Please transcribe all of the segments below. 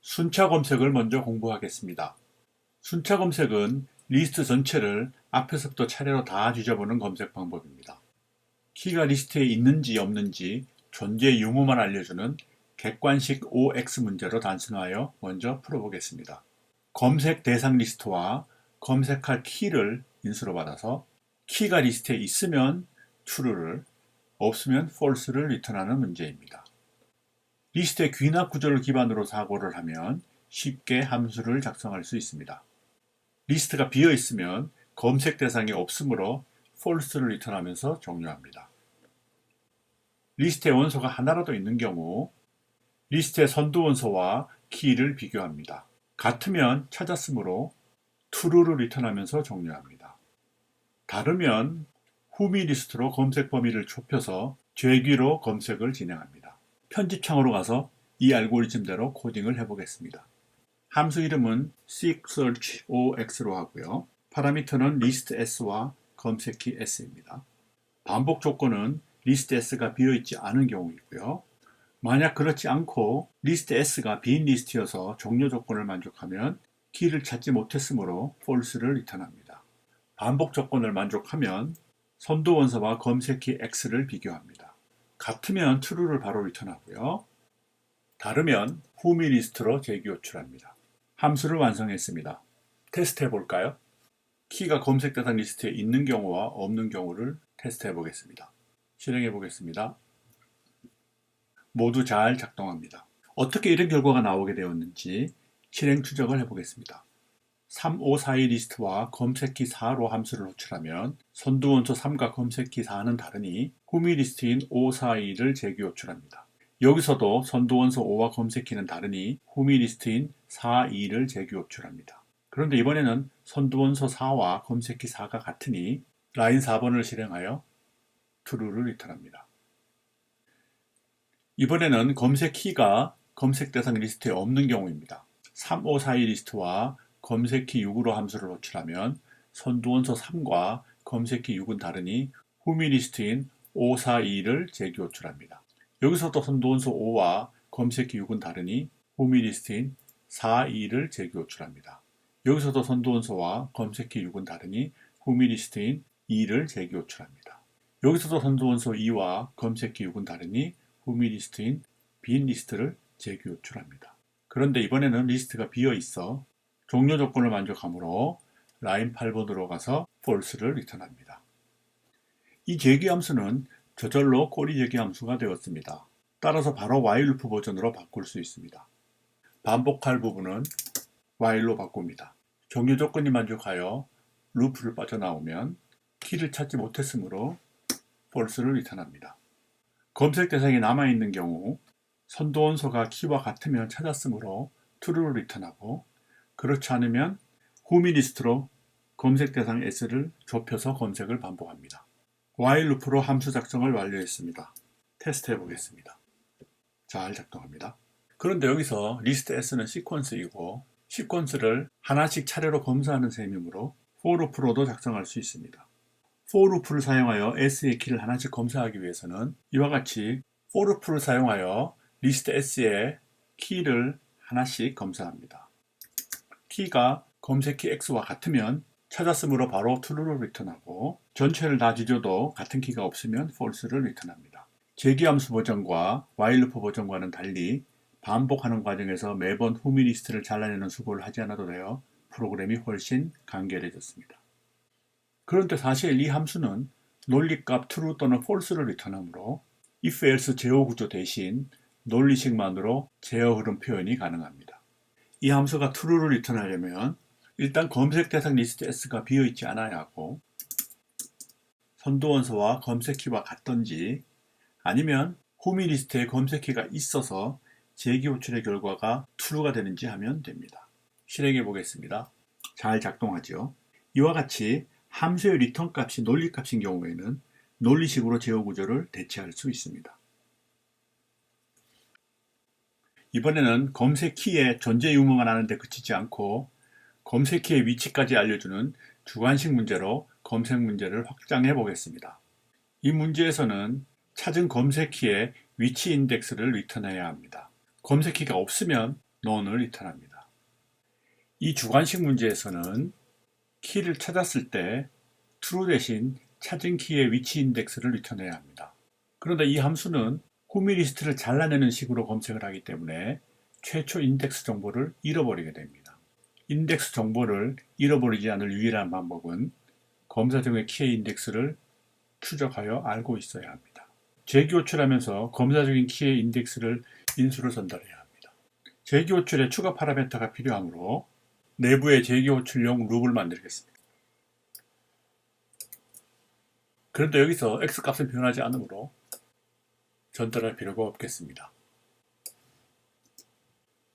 순차 검색을 먼저 공부하겠습니다. 순차 검색은 리스트 전체를 앞에서부터 차례로 다 뒤져보는 검색 방법입니다. 키가 리스트에 있는지 없는지 존재 유무만 알려주는 객관식 OX 문제로 단순화하여 먼저 풀어보겠습니다. 검색 대상 리스트와 검색할 키를 인수로 받아서 키가 리스트에 있으면 true를, 없으면 false를 리턴하는 문제입니다. 리스트의 귀납 구조를 기반으로 사고를 하면 쉽게 함수를 작성할 수 있습니다. 리스트가 비어 있으면 검색 대상이 없으므로 false를 리턴하면서 종료합니다. 리스트에 원소가 하나라도 있는 경우 리스트의 선두 원소와 키를 비교합니다. 같으면 찾았으므로 true를 리턴하면서 종료합니다. 다르면 후미 리스트로 검색 범위를 좁혀서 죄기로 검색을 진행합니다. 편집창으로 가서 이 알고리즘대로 코딩을 해보겠습니다. 함수 이름은 seek_search_ox로 하고요. 파라미터는 list_s와 검색키 s입니다. 반복 조건은 list_s가 비어있지 않은 경우이고요. 만약 그렇지 않고 list_s가 빈 리스트여서 종료 조건을 만족하면 키를 찾지 못했으므로 false를 리턴합니다. 반복 조건을 만족하면 선두 원소와 검색키 x를 비교합니다. 같으면 true를 바로 리턴하고요. 다르면 후미 리스트로 재기 호출합니다. 함수를 완성했습니다. 테스트해 볼까요? 키가 검색 대상 리스트에 있는 경우와 없는 경우를 테스트해 보겠습니다. 실행해 보겠습니다. 모두 잘 작동합니다. 어떻게 이런 결과가 나오게 되었는지 실행 추적을 해보겠습니다. 3542 리스트와 검색키 4로 함수를 호출하면 선두 원소 3과 검색키 4는 다르니 후미 리스트인 542를 재기 호출합니다. 여기서도 선두 원소 5와 검색키는 다르니 후미 리스트인 42를 재기 호출합니다. 그런데 이번에는 선두 원소 4와 검색키 4가 같으니 라인 4번을 실행하여 true를 리턴합니다. 이번에는 검색키가 검색 대상 리스트에 없는 경우입니다. 3542 리스트와 검색키 6으로 함수를 호출하면 선두 원소 3과 검색키 6은 다르니 후미 리스트인 542를 재기 호출합니다. 여기서도 선두 원소 5와 검색키 6은 다르니 후미 리스트인 42를 재기 호출합니다. 여기서도 선두 원소와 검색키 6은 다르니 후미 리스트인 2를 재기 호출합니다. 여기서도 선두 원소 2와 검색키 6은 다르니 후미 리스트인 빈 리스트를 재기 호출합니다. 그런데 이번에는 리스트가 비어 있어 종료 조건을 만족하므로 라인 8번으로 가서 false를 리턴합니다. 이 재기 함수는 저절로 꼬리 재기 함수가 되었습니다. 따라서 바로 while loop 버전으로 바꿀 수 있습니다. 반복할 부분은 while로 바꿉니다. 종료 조건이 만족하여 루프를 빠져나오면 키를 찾지 못했으므로 false를 리턴합니다. 검색 대상이 남아있는 경우 선두 원소가 키와 같으면 찾았으므로 true를 리턴하고 그렇지 않으면 후미 리스트로 검색 대상 s를 좁혀서 검색을 반복합니다. while loop로 함수 작성을 완료했습니다. 테스트 해보겠습니다. 잘 작동합니다. 그런데 여기서 list s는 시퀀스이고 시퀀스를 하나씩 차례로 검사하는 셈이므로 for loop로도 작성할 수 있습니다. for loop를 사용하여 s의 키를 하나씩 검사하기 위해서는 이와 같이 for loop를 사용하여 list s의 키를 하나씩 검사합니다. 키가 검색키 x와 같으면 찾았으므로 바로 true를 리턴하고 전체를 다 뒤져도 같은 키가 없으면 false를 리턴합니다. 재기함수 버전과 while loop 버전과는 달리 반복하는 과정에서 매번 후미 리스트를 잘라내는 수고를 하지 않아도 되어 프로그램이 훨씬 간결해졌습니다. 그런데 사실 이 함수는 논리값 true 또는 false를 리턴하므로 if else 제어 구조 대신 논리식만으로 제어 흐름 표현이 가능합니다. 이 함수가 true를 리턴하려면 일단 검색 대상 리스트 s가 비어있지 않아야 하고 선두 원소와 검색키와 같던지 아니면 후미 리스트에 검색키가 있어서 재기 호출의 결과가 true가 되는지 하면 됩니다. 실행해 보겠습니다. 잘 작동하죠. 이와 같이 함수의 리턴 값이 논리 값인 경우에는 논리식으로 제어 구조를 대체할 수 있습니다. 이번에는 검색 키의 존재 유무만 아는데 그치지 않고 검색 키의 위치까지 알려주는 주관식 문제로 검색 문제를 확장해 보겠습니다. 이 문제에서는 찾은 검색 키의 위치 인덱스를 리턴해야 합니다. 검색 키가 없으면 none을 리턴합니다. 이 주관식 문제에서는 키를 찾았을 때 true 대신 찾은 키의 위치 인덱스를 리턴해야 합니다. 그런데 이 함수는 후미 리스트를 잘라내는 식으로 검색을 하기 때문에 최초 인덱스 정보를 잃어버리게 됩니다. 인덱스 정보를 잃어버리지 않을 유일한 방법은 검사 중의 키의 인덱스를 추적하여 알고 있어야 합니다. 재기호출하면서 검사 중인 키의 인덱스를 인수로 전달해야 합니다. 재기호출에 추가 파라미터가 필요하므로 내부에 재기호출용 룹을 만들겠습니다. 그런데 여기서 x값은 변하지 않으므로 전달할 필요가 없겠습니다.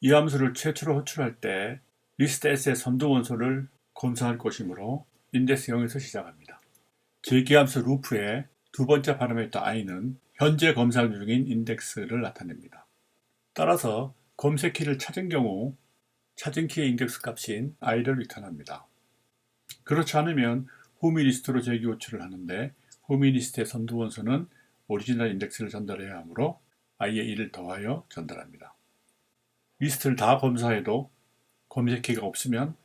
이 함수를 최초로 호출할 때 리스트 S의 선두 원소를 검사할 것이므로 인덱스 0에서 시작합니다. 재기함수 루프의 두 번째 파라미터 i는 현재 검사 중인 인덱스를 나타냅니다. 따라서 검색 키를 찾은 경우 찾은 키의 인덱스 값인 i를 리턴합니다. 그렇지 않으면 후미 리스트로 재기 호출을 하는데 후미 리스트의 선두 원소는 오리지널 인덱스를 전달해야 하므로 i의 1을 더하여 전달합니다. 리스트를 다 검사해도 검색 키가 없으면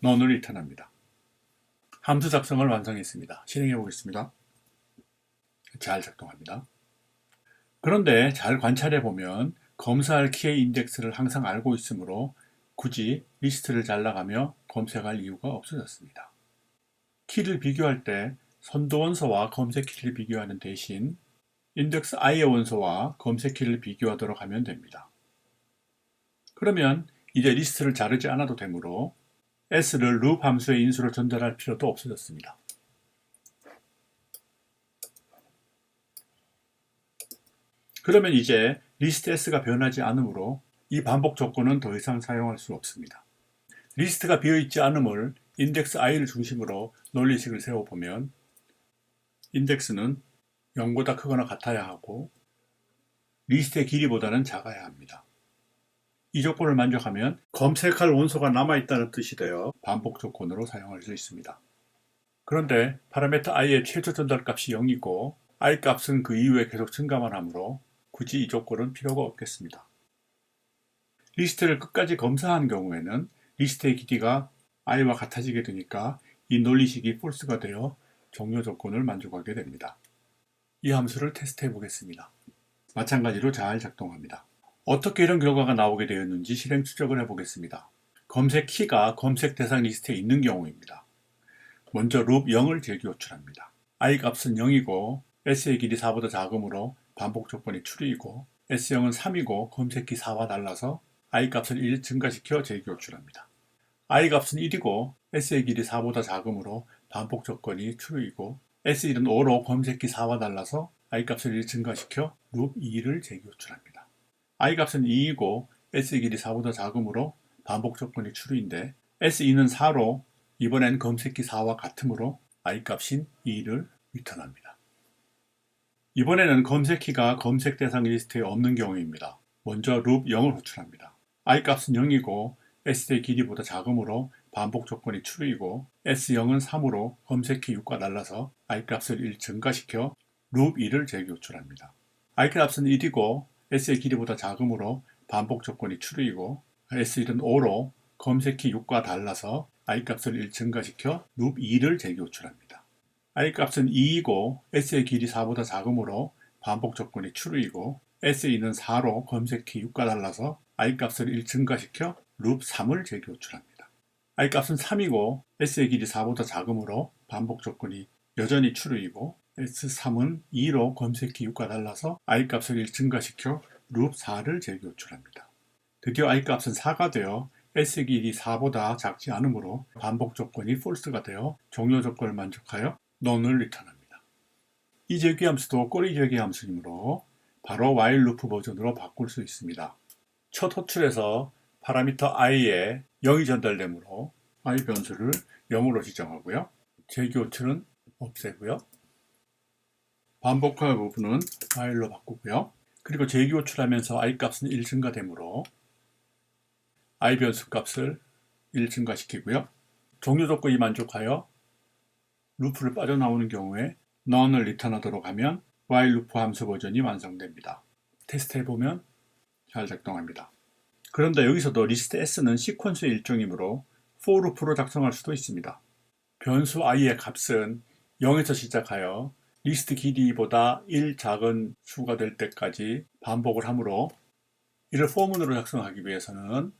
none을 리턴합니다. 함수 작성을 완성했습니다. 실행해 보겠습니다. 잘 작동합니다. 그런데 잘 관찰해 보면 검사할 키의 인덱스를 항상 알고 있으므로 굳이 리스트를 잘라가며 검색할 이유가 없어졌습니다. 키를 비교할 때 선도 원소와 검색 키를 비교하는 대신 인덱스 i의 원소와 검색 키를 비교하도록 하면 됩니다. 그러면 이제 리스트를 자르지 않아도 되므로 s를 loop 함수의 인수로 전달할 필요도 없어졌습니다. 그러면 이제 리스트 s가 변하지 않으므로 이 반복 조건은 더 이상 사용할 수 없습니다. 리스트가 비어있지 않음을 인덱스 i를 중심으로 논리식을 세워보면 인덱스는 0보다 크거나 같아야 하고 리스트의 길이보다는 작아야 합니다. 이 조건을 만족하면 검색할 원소가 남아있다는 뜻이 되어 반복 조건으로 사용할 수 있습니다. 그런데 파라미터 i의 최초 전달 값이 0이고 i 값은 그 이후에 계속 증가만 하므로 굳이 이 조건은 필요가 없겠습니다. 리스트를 끝까지 검사한 경우에는 리스트의 길이가 i와 같아지게 되니까 이 논리식이 false가 되어 종료 조건을 만족하게 됩니다. 이 함수를 테스트해 보겠습니다. 마찬가지로 잘 작동합니다. 어떻게 이런 결과가 나오게 되었는지 실행 추적을 해보겠습니다. 검색 키가 검색 대상 리스트에 있는 경우입니다. 먼저 loop 0을 재기 호출합니다. i 값은 0이고 s의 길이 4보다 작으므로 반복 조건이 true이고 s0은 3이고 검색키 4와 달라서 i 값을 1 증가시켜 재기 호출합니다. i 값은 1이고 s의 길이 4보다 작으므로 반복 조건이 true이고 s1은 5로 검색키 4와 달라서 i 값을 1 증가시켜 loop 2를 재기 호출합니다. i 값은 2이고 s의 길이 4보다 작으므로 반복 조건이 true인데 s2는 4로 이번엔 검색키 4와 같으므로 i 값인 2를 리턴합니다. 이번에는 검색키가 검색 대상 리스트에 없는 경우입니다. 먼저 loop 0을 호출합니다. i 값은 0이고 s의 길이보다 작으므로 반복 조건이 true이고 s0은 3으로 검색키 6과 달라서 i 값을 1 증가시켜 loop 2를 재기 호출합니다. i 값은 1이고 s의 길이보다 작으므로 반복 조건이 true이고 s1은 5로 검색키 6과 달라서 i 값을 1 증가시켜 loop 2를 재기 호출합니다. i 값은 2이고 s의 길이 4보다 작으므로 반복 조건이 true이고 s2는 4로 검색키 6과 달라서 i 값을 1 증가시켜 loop 3을 재기 호출합니다. i 값은 3이고 s의 길이 4보다 작으므로 반복 조건이 여전히 true이고 s3은 2로 검색키 6과 달라서 i 값을 1 증가시켜 loop 4를 재기 호출합니다. 드디어 i 값은 4가 되어 s의 길이 4보다 작지 않으므로 반복 조건이 false가 되어 종료 조건을 만족하여 none을 리턴합니다. 이 재기 함수도 꼬리 재기 함수이므로 바로 while loop 버전으로 바꿀 수 있습니다. 첫 호출에서 파라미터 i에 0이 전달되므로 i 변수를 0으로 지정하고요. 재기 호출은 없애고요. 반복할 부분은 while로 바꾸고요. 그리고 재기 호출하면서 i 값은 1 증가되므로 i 변수 값을 1 증가시키고요. 종료 조건이 만족하여 루프를 빠져나오는 경우에 none을 리턴하도록 하면 while loop 함수 버전이 완성됩니다. 테스트해보면 잘 작동합니다. 그런데 여기서도 리스트 S는 시퀀스의 일종이므로 for loop로 작성할 수도 있습니다. 변수 i의 값은 0에서 시작하여 리스트 길이보다 1 작은 수가 될 때까지 반복을 하므로 이를 포문으로 작성하기 위해서는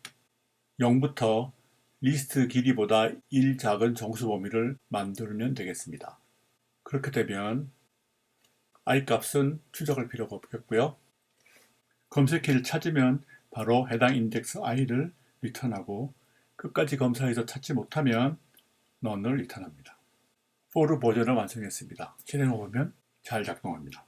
0부터 리스트 길이보다 1 작은 정수 범위를 만들면 되겠습니다. 그렇게 되면 i 값은 추적할 필요가 없겠고요. 검색키를 찾으면 바로 해당 인덱스 i를 리턴하고 끝까지 검사해서 찾지 못하면 none을 리턴합니다. for 버전을 완성했습니다. 실행해보면 잘 작동합니다.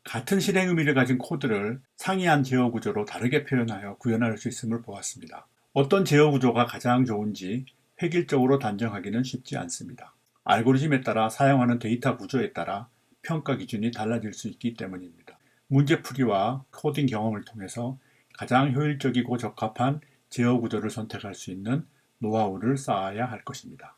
같은 실행 의미를 가진 코드를 상이한 제어 구조로 다르게 표현하여 구현할 수 있음을 보았습니다. 어떤 제어 구조가 가장 좋은지 획일적으로 단정하기는 쉽지 않습니다. 알고리즘에 따라 사용하는 데이터 구조에 따라 평가 기준이 달라질 수 있기 때문입니다. 문제풀이와 코딩 경험을 통해서 가장 효율적이고 적합한 제어 구조를 선택할 수 있는 노하우를 쌓아야 할 것입니다.